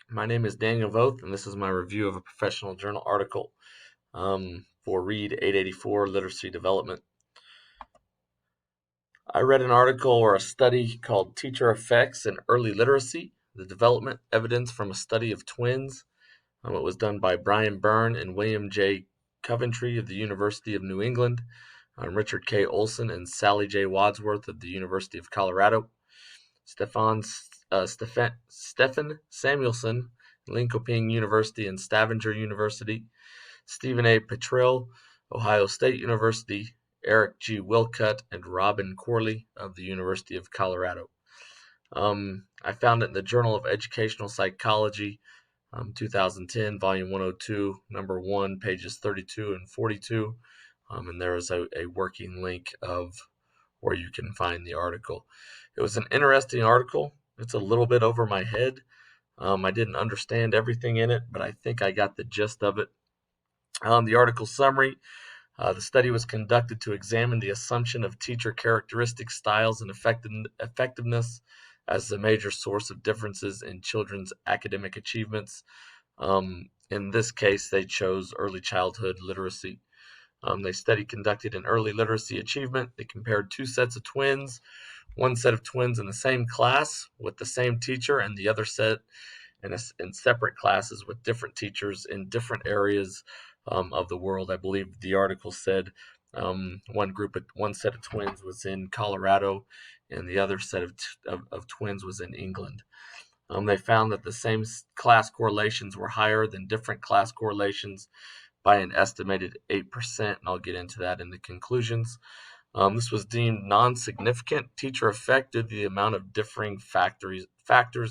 My name is Daniel Voth, and this is my review of a professional journal article for Read 884 Literacy Development. I read an article or a study called Teacher Effects in Early Literacy, the Development Evidence from a Study of Twins. It was done by Brian Byrne and William J. Coventry of the University of New England, Richard K. Olson and Sally J. Wadsworth of the University of Colorado, Stefan Samuelson, Linköping University and Stavanger University, Stephen A. Petrill, Ohio State University, Eric G. Wilcutt, and Robin Corley of the University of Colorado. I found it in the Journal of Educational Psychology, 2010, volume 102, number 1, pages 32 and 42. And there is a working link of where you can find the article. It was an interesting article. It's a little bit over my head. I didn't understand everything in it, but I think I got the gist of it. The article summary: the study was conducted to examine the assumption of teacher characteristics, styles, and effectiveness as the major source of differences in children's academic achievements. In this case, they chose early childhood literacy. They study conducted in early literacy achievement. They compared two sets of twins, one set of twins in the same class with the same teacher, and the other set in separate classes with different teachers in different areas of the world. I believe the article said one set of twins was in Colorado, and the other set of twins was in England. They found that the same class correlations were higher than different class correlations by an estimated 8%, and I'll get into that in the conclusions. This was deemed non-significant teacher effect due to the amount of differing factors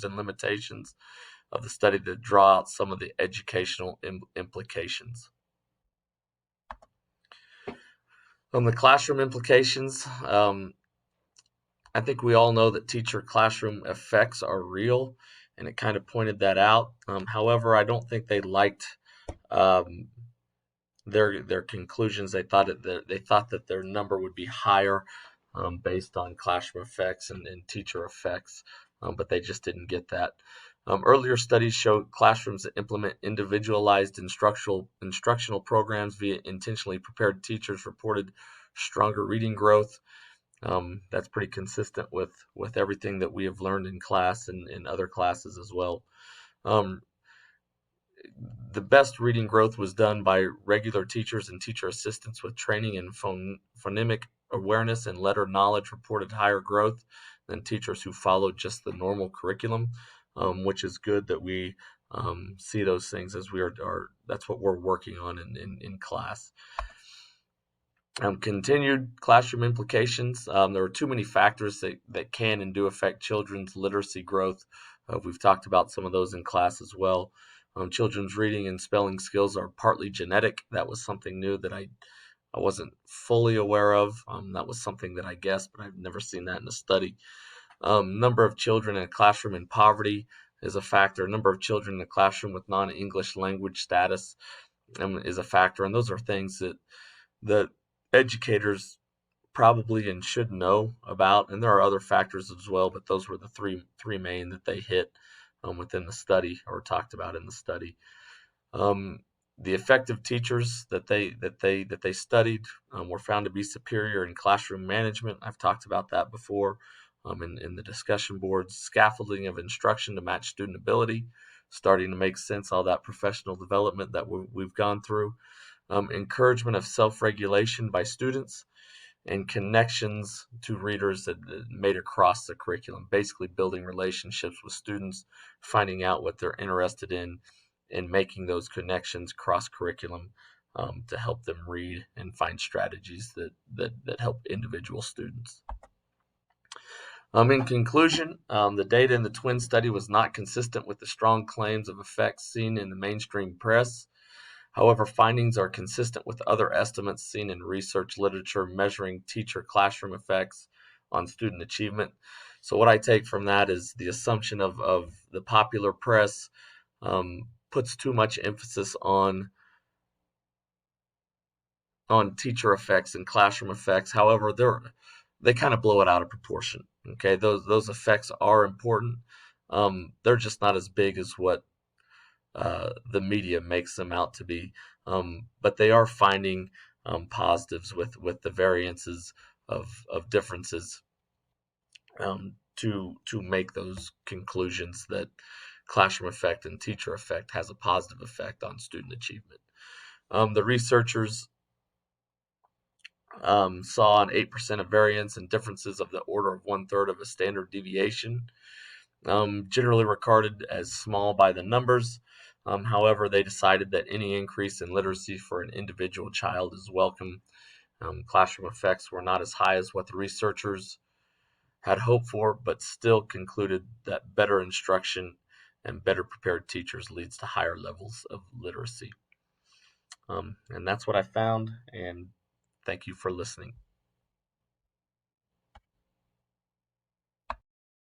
and limitations of the study to draw out some of the educational implications. The classroom implications, I think we all know that teacher classroom effects are real, and it kind of pointed that out. However, I don't think they liked their conclusions. They thought that their number would be higher based on classroom effects and teacher effects, but they just didn't get that. Earlier studies showed classrooms that implement individualized instructional programs via intentionally prepared teachers reported stronger reading growth. That's pretty consistent with everything that we have learned in class and in other classes as well. The best reading growth was done by regular teachers and teacher assistants with training in phonemic awareness and letter knowledge reported higher growth than teachers who followed just the normal curriculum, which is good that we see those things as that's what we're working on in class. Continued classroom implications. There are too many factors that can and do affect children's literacy growth. We've talked about some of those in class as well. Children's reading and spelling skills are partly genetic. That was something new that I wasn't fully aware of. That was something that I guessed, but I've never seen that in a study. Number of children in a classroom in poverty is a factor. Number of children in a classroom with non-English language status is a factor. And those are things that educators probably and should know about. And there are other factors as well, but those were the three main that they hit within the study or talked about in the study. The effective teachers that they studied were found to be superior in classroom management. I've talked about that before in the discussion boards. Scaffolding of instruction to match student ability, starting to make sense, all that professional development that we've gone through. Encouragement of self-regulation by students, and connections to readers that made across the curriculum, basically building relationships with students, finding out what they're interested in, and making those connections cross-curriculum to help them read and find strategies that help individual students. In conclusion, the data in the twin study was not consistent with the strong claims of effects seen in the mainstream press. However, findings are consistent with other estimates seen in research literature measuring teacher classroom effects on student achievement. So what I take from that is the assumption of the popular press puts too much emphasis on teacher effects and classroom effects. However, they kind of blow it out of proportion. Okay, those effects are important. They're just not as big as what the media makes them out to be. But they are finding positives with the variances of differences to make those conclusions that classroom effect and teacher effect has a positive effect on student achievement. The researchers saw an 8% of variance and differences of the order of 1/3 of a standard deviation, generally regarded as small by the numbers. However, they decided that any increase in literacy for an individual child is welcome. Classroom effects were not as high as what the researchers had hoped for, but still concluded that better instruction and better prepared teachers leads to higher levels of literacy. And that's what I found, and thank you for listening.